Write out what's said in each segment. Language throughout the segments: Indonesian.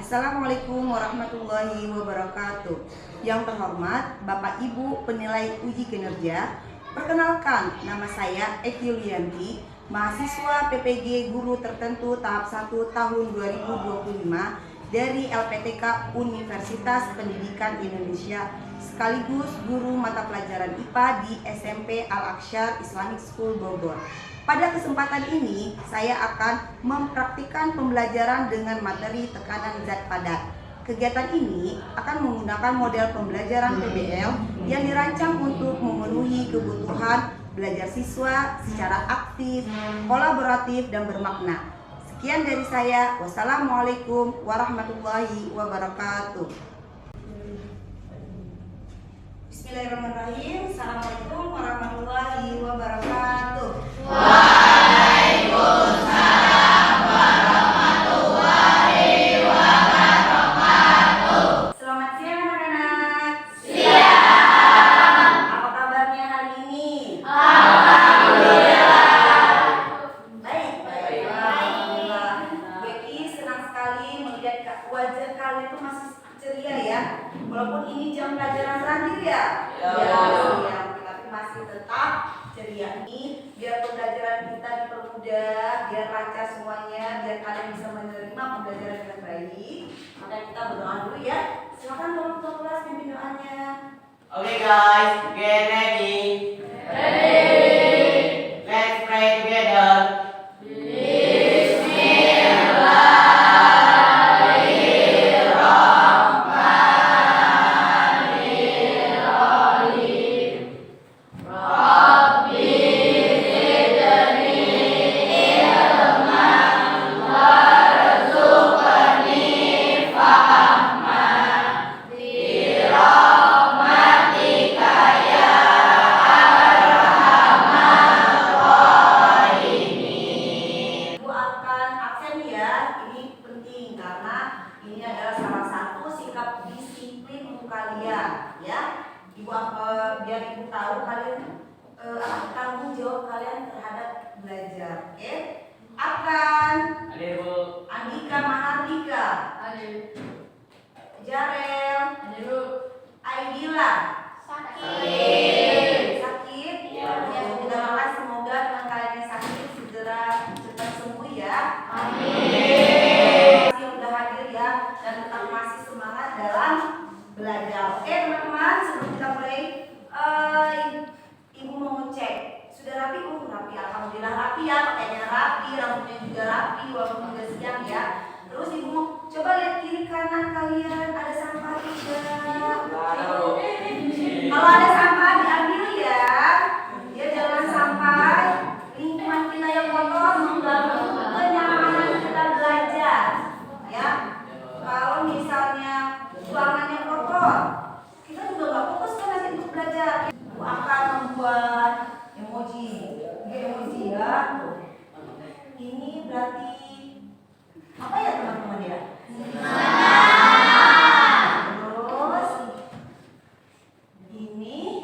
Assalamualaikum warahmatullahi wabarakatuh. Yang terhormat Bapak Ibu penilai uji kinerja, perkenalkan nama saya Eki Yulianti, mahasiswa PPG Guru Tertentu tahap 1 tahun 2025 dari LPTK Universitas Pendidikan Indonesia, sekaligus guru mata pelajaran IPA di SMP Al-Aqsyar Islamic School Bogor. Pada kesempatan ini, saya akan mempraktikkan pembelajaran dengan materi tekanan zat padat. Kegiatan ini akan menggunakan model pembelajaran PBL yang dirancang untuk memenuhi kebutuhan belajar siswa secara aktif, kolaboratif, dan bermakna. Sekian dari saya. Wassalamualaikum warahmatullahi wabarakatuh. Bismillahirrahmanirrahim. Assalamualaikum warahmatullahi wabarakatuh. Waalaikumsalam warahmatullahi wabarakatuh. Selamat siang anak-anak. Siang. Apa kabarnya hari ini? Alhamdulillah. Baik. Alhamdulillah. Becky senang sekali melihat wajah kalian itu masih ceria ya. Walaupun ini jam pelajaran terakhir ya. Ya, tapi masih tetap ceria. Ini biar pembelajaran kita dipermudah, biar lancar semuanya, biar kalian bisa menerima pembelajaran dengan baik. Maka kita berdoa dulu ya. Silakan tolong ketua kelas pimpin doanya. Okay guys, get ready. Let's pray together. Ibu akan absen ya, ini penting karena ini adalah salah satu sikap disiplin untuk kalian ya. Ibu biar ibu tahu kalian tanggung jawab kalian terhadap belajar. Oke? Akan Hadir Bu. Andika Mahardika, Jarel, Aidila, sakit. Ya, kita doakan semoga teman kalian yang sakit segera cepat sembuh ya. Amin. Yang sudah hadir ya dan tetap masih semangat dalam belajar. Oke teman-teman, sebelum kita mulai, ibu mau ngecek sudah rapi Bu? Rapi, alhamdulillah rapi ya, pakainya rapi, rambutnya juga rapi walaupun udah siang ya. Terus ibu mau coba lihat kiri kanan kalian ada sampah tidak? Kalau ada sampah diambil ya. Ya jangan sampai lingkungan kita yang kotor mengganggu kenyamanan kita belajar. Ya. Kalau misalnya ruangannya kotor, kita juga nggak fokus kan nanti untuk belajar. Ibu akan membuat emoji. Emoji ya. Ini berarti apa ya teman-teman ya? Terus ini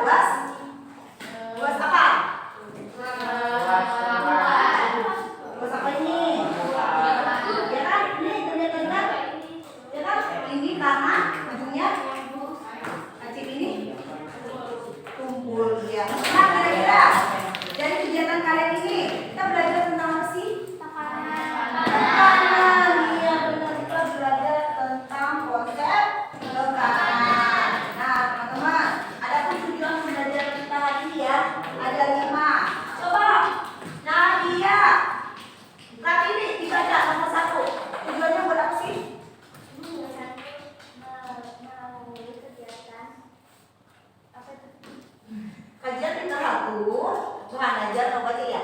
Luas? Luas apa? Luas apa ini? Ya kan? Ini kelihatan kan? Ya kan? Ini karena ujungnya kecil ini tumpul ya. Nah, kira-kira dari kegiatan kalian ini kita belajar tentang apa sih? Tekanan. Iya benar, kita belajar tentang konsep tekanan. Nah teman-teman, ada tujuan belajar kita hari ini ya. Ada 5. Coba Nadia, saat ini dibaca nomor 1. Tujuannya buat apa sih? Kajian tingkat 1, bahan ajar atau baca ya?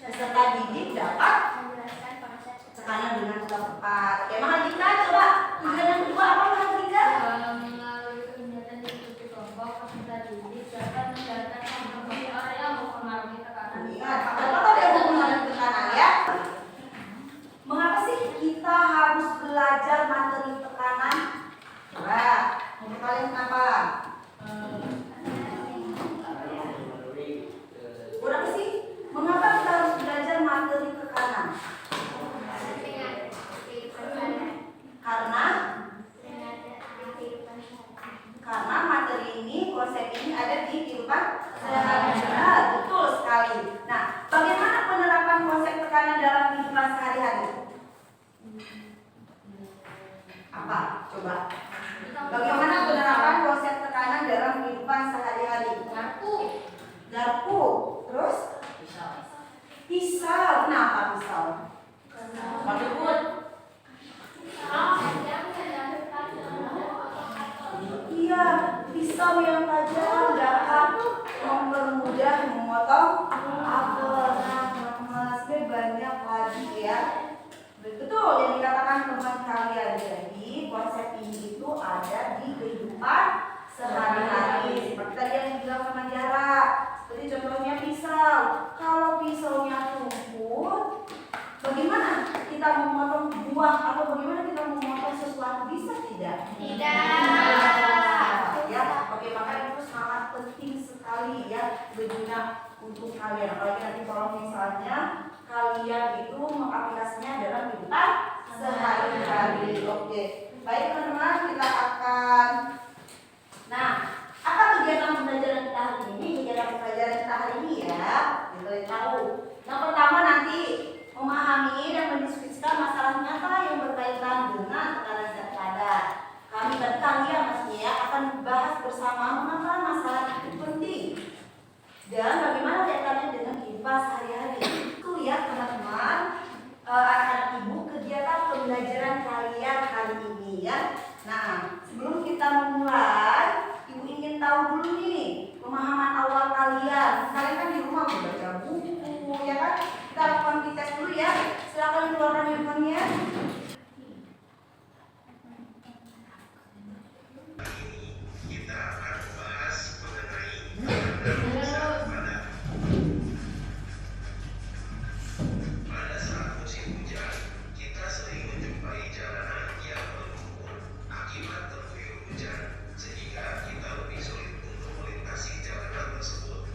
Peserta didik dapat tekanan dengan tepat. Oke, Mahardika coba tujuan yang kedua apa Mahardika? Melalui kegiatan diskusi kelompok, peserta didik dapat menjalankan kompetensi orang yang mempengaruhi tekanan. Ingat, apa yang hubungan dengan tekanan ya? Mengapa sih kita harus belajar materi tekanan? Coba, menurut kalian kenapa? Berapa sih? Mengapa kita harus belajar materi tekanan? Karena materi ini, konsep ini ada di kehidupan sehari-hari. Betul sekali. Nah, bagaimana penerapan konsep tekanan dalam kehidupan sehari-hari? Apa? Coba. Bagaimana penerapan konsep tekanan dalam kehidupan sehari-hari? Garpu. Terus? Pisau. Kenapa pisau? Iya, pisau yang tajam dapat mempermudah memotong apel. Nah, teman-teman, sebenarnya banyak lagi ya. Betul yang dikatakan teman kalian. Jadi konsep ini itu ada di kehidupan sehari-hari. Seperti tadi yang dibilang sama Jara. Seperti contohnya pisau. Kalau pisaunya tumpul, bagaimana kita memotong buah atau bagaimana kita memotong sesuatu? Bisa tidak? Ya, oke, maka itu sangat penting sekali ya berguna untuk kalian. Apalagi nanti kalau misalnya kalian itu mengaplikasinya dalam kehidupan sehari-hari. Oke, baik teman-teman, kita akan. Nah, apa kegiatan pembelajaran kita hari ini? Kegiatan pembelajaran kita hari ini ya, kita tahu. Yang pertama nanti memahami dan mendiskusikan masalah nyata yang berkaitan dengan tekanan zat padat. Kami dan kalian maksudnya ya, akan bahas bersama mengapa masalah itu penting dan bagaimana kaitannya dengan kehidupan sehari-hari. Itu ya teman-teman, anak-anak ibu, kegiatan pembelajaran kalian hari ini ya. Nah, sebelum kita memulai, ibu ingin tahu dulu nih pemahaman awal kalian. Kalian kan di rumah membaca buku ya kan? Kita lakukan tes dulu ya. Silakan keluarkan handphonenya. Kita akan membahas mengenai tekanan zat padat. Pada saat musim hujan, kita sering menjumpai jalanan yang berlumpur akibat terguyur hujan, sehingga kita lebih sulit untuk melintasi jalanan tersebut.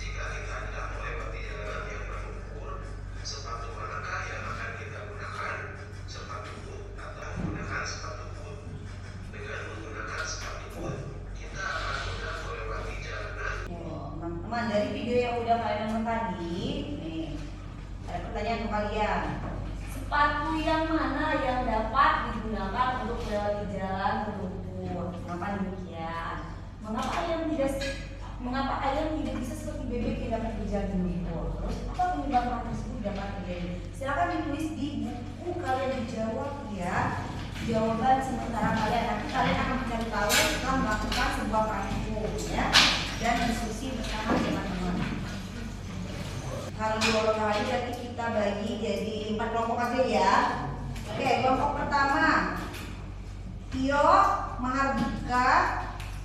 Jika kita tidak melewati jalanan yang berlumpur, sepatu manakah yang akan kita gunakan? Sepatu boot atau menggunakan sepatu boot? Dengan menggunakan sepatu boot, kita akan mudah melewati jalanan. Teman-teman, dari video yang udah kalian nonton tadi, nih ada pertanyaan untuk kalian. Sepatu yang mana yang dapat digunakan untuk melewati jalan berlumpur? Mengapa demikian? Mengapa ayam tidak bisa seperti bebek yang dapat berjalan di lumpur? Terus apa penyebab hal tersebut dapat terjadi? Silakan ditulis di buku kalian, dijawab ya. Jawaban sementara kalian nanti kalian akan mencari tahu setelah melakukan sebuah praktikum ya dan diskusi bersama teman-teman. Kalau di hari nanti kita bagi jadi 4 kelompok aja ya. Oke, kelompok pertama Tio, Mahardika,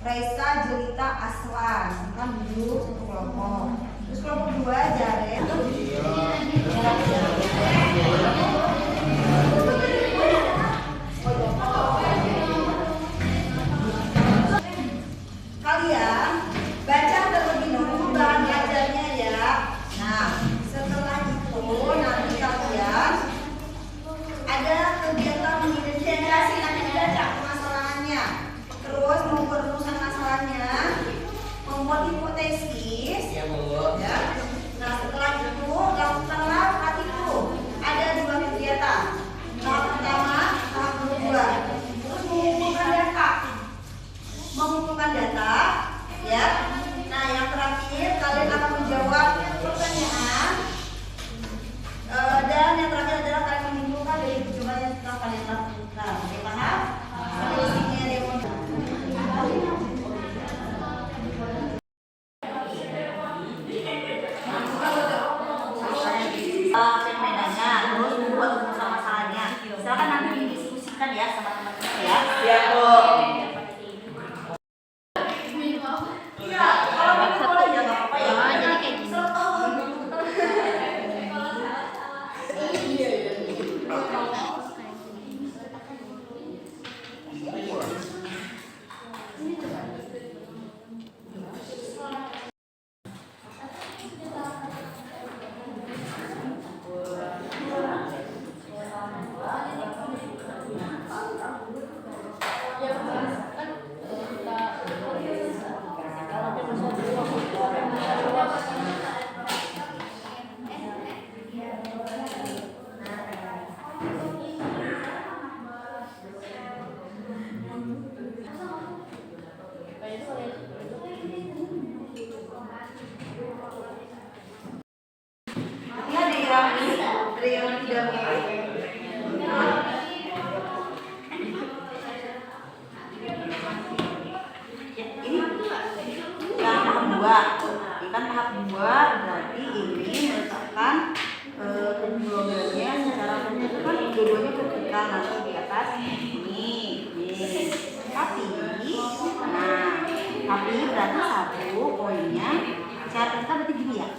Raisa, Jelita, Aslan. Kan dulu satu kelompok. Terus kelompok 2 Jared. Kalian 2. Ini kan tahap 2 berarti ini meletakkan kilogramnya secara vertikal kan dua-duanya vertikal langsung di atas ini. Tapi berarti satu poinnya secara vertikal berarti gini ya.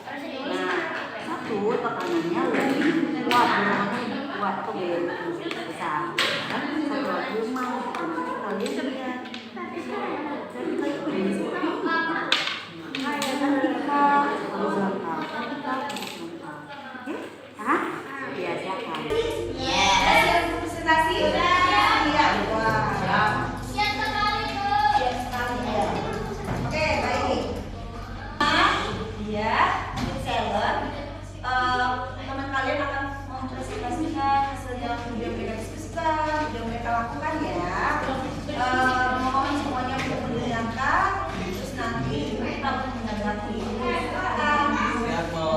Nah, satu tekanannya lebih kuat, dorongannya lebih kuat atau gaya lebih besar. Kan satu lagi lemah gitu. Nanti kalian lihat. Vertikal itu begini seperti ini. Vertikal, horizontal, vertikal, horizontal. Oke? Hah? Ya, silakan. Siap presentasi? Iya. Wah. Siap sekali, Bu. Siap sekali ya. Oke, baik. Dia seller. Teman kalian akan mempresentasikan hasil yang sudah mereka diskusikan, sudah mereka lakukan ya. Mohon semuanya untuk mendengarkan, terus nanti kita menanggapi. Silakan. Siap, Bu.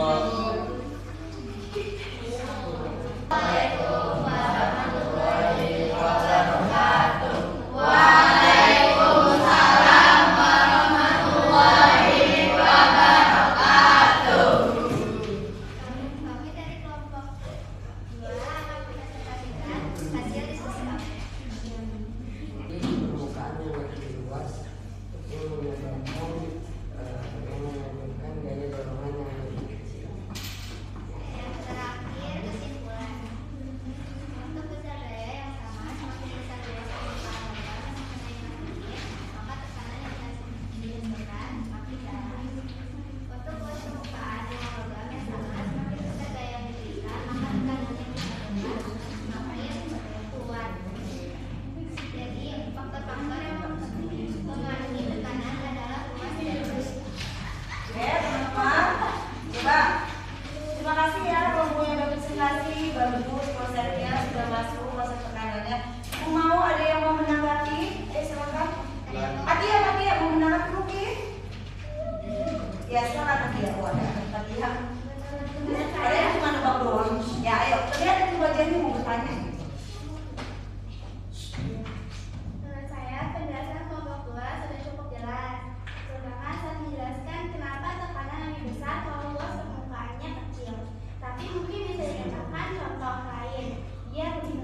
Kami dari kelompok 2 akan presentasikan hasil diskusi kami. Ini permukaan yang lebih luas yang menunjukkan gaya dorongan yang lebih kecil. Yang terakhir, kesimpulan. Untuk besar daya yang sama, semakin besar daya permukaan logam yang mengenai magnetit, maka tekanan yang dirasakan semakin dalam. Untuk luas permukaan dengan logam yang sama, semakin besar daya yang diberikan, maka tekanan yang dirasakan semakin kuat. Jadi, faktor-faktor yang mempengaruhi tekanan adalah luas dan berat. Oke, teman-teman. Coba. Terima kasih ya kelompok yang udah presentasi, bagus konsepnya sudah masuk, konsep tekanannya. Mau ada yang mau menanggapi? Silakan. Atia mau menanggapi mungkin? Ya silakan Atia. Ada Atia. Ada yang cuma nebak doang. Ya ayo, terlihat itu wajahnya mau bertanya. Menurut saya, penjelasan kelompok 2 sudah cukup jelas. Sedangkan saat menjelaskan kenapa tekanan lebih besar kalau luas permukaannya kecil. Tapi mungkin bisa dikatakan contoh lain. Dia begini.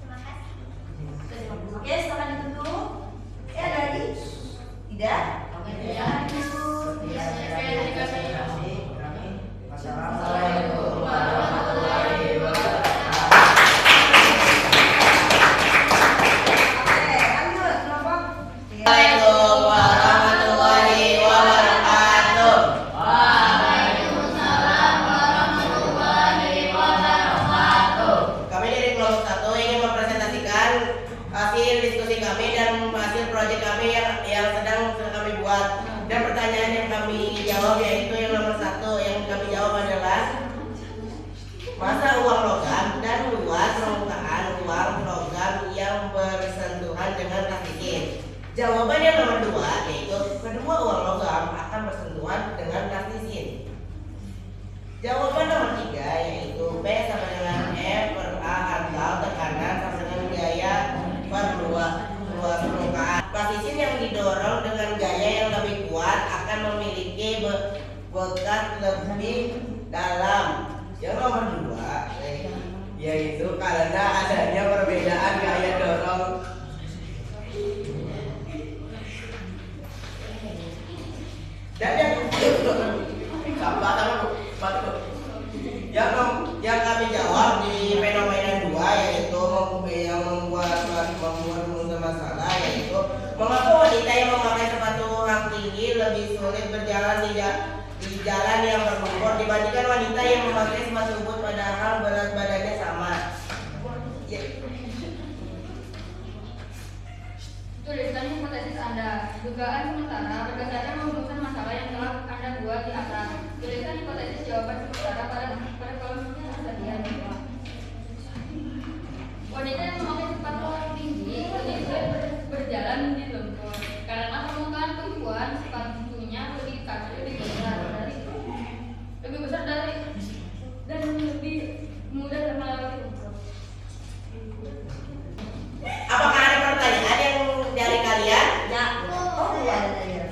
Terima kasih. Oke, silakan ditutup. Ya dari? Tidak? Ya, ditutup. Assalamualaikum warahmatullahi wabarakatuh. Oke, lanjut kelompok. Assalamualaikum warahmatullahi wabarakatuh. Kami dari kelompok 1 ingin mempresentasikan hasil diskusi kami dan hasil proyek kami yang sedang kami buat. Dan pertanyaan yang kami jawab yaitu yang nomor 1 yang kami jawab adalah masa uang logam dan luas permukaan uang logam yang bersentuhan dengan plastikin. Jawaban yang nomor 2 yaitu kedua uang logam akan bersentuhan dengan plastikin. Jawaban nomor 3 yaitu P sama dengan F per A atau tekanan sama dengan gaya per luas permukaan. Plastikin yang didorong dengan gaya yang lebih kuat akan memiliki bekas lebih dalam. Yang nomor 2 yaitu karena adanya perbedaan gaya dorong dan yang kami jawab di fenomena 2 yaitu yang membuat masalah yaitu mengapa wanita yang memakai sepatu hak tinggi lebih sulit berjalan di jalan yang berlumpur dibandingkan wanita yang memakai sepatu boot padahal berat badannya sama. Ya. Tuliskan hipotesis Anda. Dugaan sementara berdasarkan merumuskan masalah yang telah Anda buat di atas. Tuliskan hipotesis jawaban sementara pada kolom tersedia. Wanita yang memakai sepatu tinggi lebih sulit berjalan di lumpur karena permukaan tumpuan sepatunya lebih besar dari dan lebih mudah melewati lumpur. Apakah ada pertanyaan yang dari kalian? Ya. Oh, ada ya.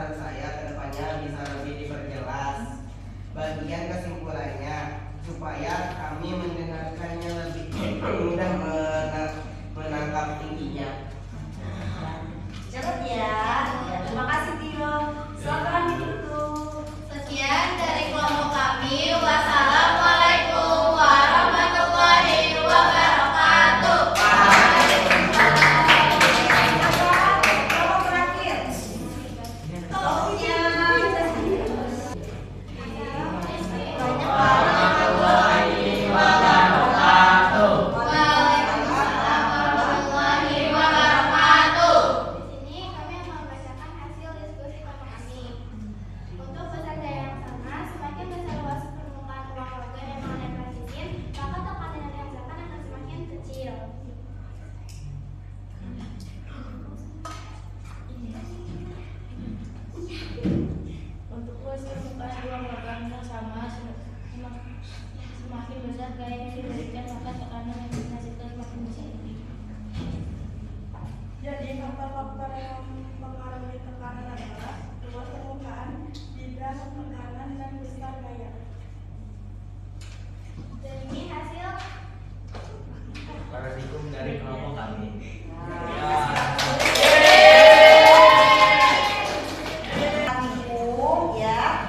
saran saya ke depannya bisa lebih diperjelas bagian kesimpulannya supaya kami mendengarkannya lebih mudah menangkap intinya. Catat ya. Terima kasih Tio. Silakan ditutup. Sekian dari kelompok kami. Wassalamualaikum warahmatullahi wabarakatuh. Kelompok terakhir. Kelompoknya. Warahmatullahi wabarakatuh. Di sini kami akan membacakan hasil diskusi kelompok kami. Untuk pesan daya yang sama, semakin besar luas permukaan ruang logam yang mengandung transisin, maka tekanan yang dirasakan akan semakin kecil. Untuk luas permukaan ruang logam yang sama, semakin besar gaya yang diberikan, maka tekanan yang dihasilkan semakin besar. Jadi faktor-faktor yang mempengaruhi tekanan adalah luas permukaan, bidang tekanan, dan besar gaya. Dan ini hasil Parasikum dari kelompok kami. Praktikum ya.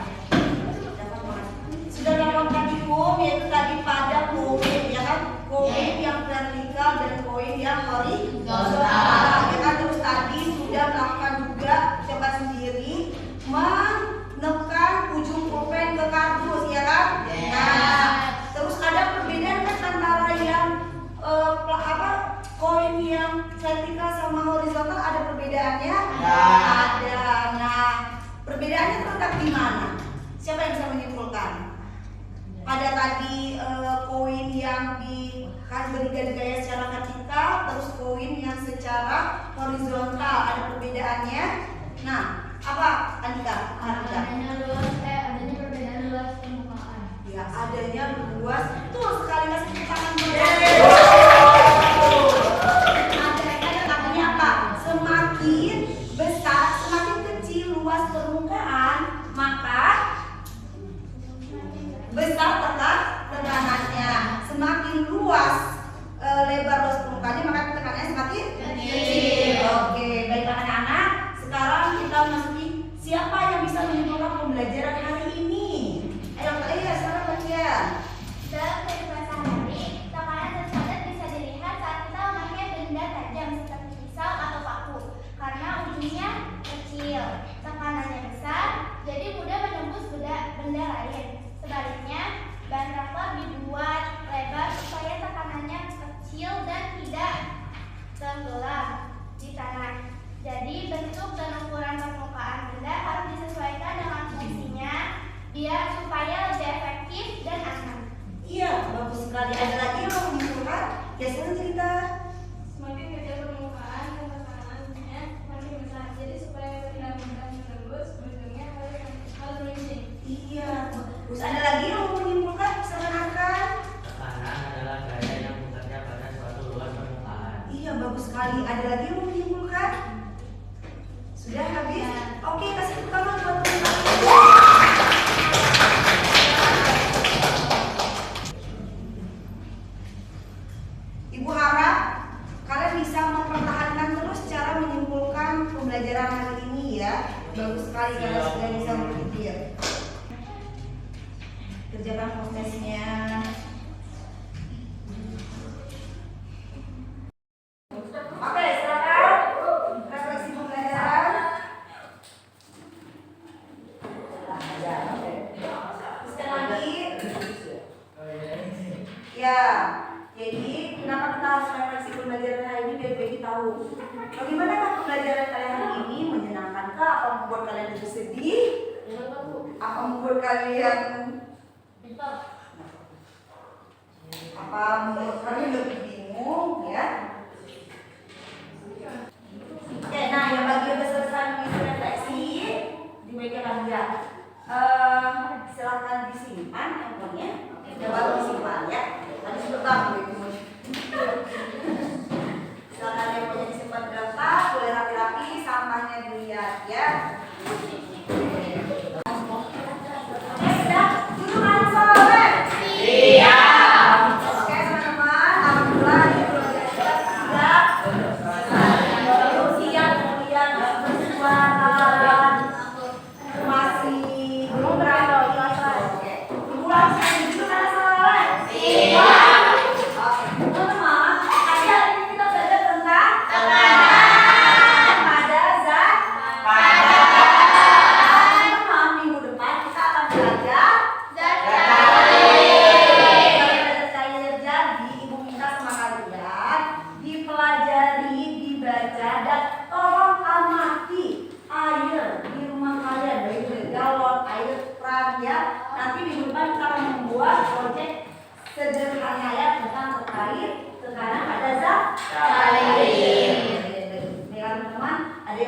Sudah melakukan praktikum yaitu tadi pada koin ya kan, koin yang vertikal dan koin yang horizontal ya kan. Terus tadi sudah melakukan juga coba sendiri menekan ujung pulpen ke kardus ya kan. Nah, terus ada perbedaan kan antara yang koin yang vertikal sama horizontal, ada perbedaannya? Ada. Nah, perbedaannya terletak di mana? Siapa yang bisa menyimpulkan? Pada tadi koin yang bergaya secara vertikal, terus koin yang secara horizontal, ada perbedaannya. Nah, apa Andika? Adanya perbedaan luas permukaan. Ya, adanya luas. Betul sekali, masih tepuk tangan. Artinya apa? Semakin besar, semakin kecil luas permukaan, maka besar tekanannya. Semakin luas lebar luas permukaannya, maka tekanannya semakin kecil. Oke, baiklah anak-anak. Sekarang kita masuki siapa yang bisa menyimpulkan pembelajaran hari ini. Ayo, silakan baca. dalam kehidupan sehari, tekanan dan padat bisa dilihat saat kita memakai benda tajam seperti pisau atau paku karena ujungnya kecil. Tekanannya besar, jadi mudah menembus benda lain. Sebaliknya, ban traktor dibuat lebar supaya tekanannya kecil dan tidak tenggelam di tanah. Jadi bentuk dan ukuran permukaan benda harus disesuaikan dengan fungsinya biar supaya lebih efektif dan aman. Iya, bagus sekali. Ada lagi yang mau menyimpulkan? Ya, sekarang cerita. Semakin kecil permukaan dan tekanannya semakin besar. Jadi supaya tidak mudah menembus, ujungnya harus runcing. Iya, terus ada lagi yang mau menyimpulkan? Silakan. Tekanan adalah gaya yang bekerja pada suatu luas permukaan. Iya, bagus sekali. Ada lagi yang mau menyimpulkan? Sudah habis? Oke, kasih tepuk tangan buat teman-teman. Ibu harap kalian bisa mempertahankan terus cara menyimpulkan pembelajaran hari ini ya. Bagus sekali kalian sudah bisa berpikir. Kerjakan prosesnya. Oke, silakan. Refleksi pembelajaran. Sekali lagi. Ya, jadi kenapa kita harus refleksi pembelajaran hari ini biar Becky tahu bagaimanakah pembelajaran kalian hari ini, menyenangkankah, apa membuat kalian lebih sedih, apa membuat kalian lebih bingung ya. Oke, nah yang bagian udah selesai mengisi refleksi dibagikan aja. Silakan disimpan handphonenya. Ya baru disimpan ya. Tadi sebentar gue silakan handphonenya disimpan di letak, boleh rapi-rapi, sampahnya dilihat ya.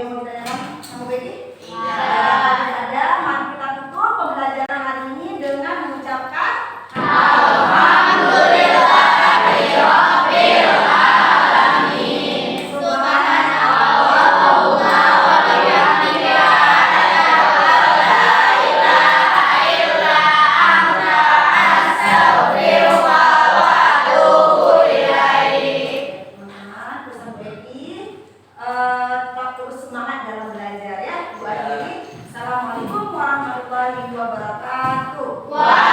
yang mau ditanyakan sama Becky? Tidak ada. Mari kita tutup pembelajaran hari ini dengan mengucapkan tetap terus semangat dalam belajar ya. Bu akhiri. Assalamualaikum warahmatullahi wabarakatuh.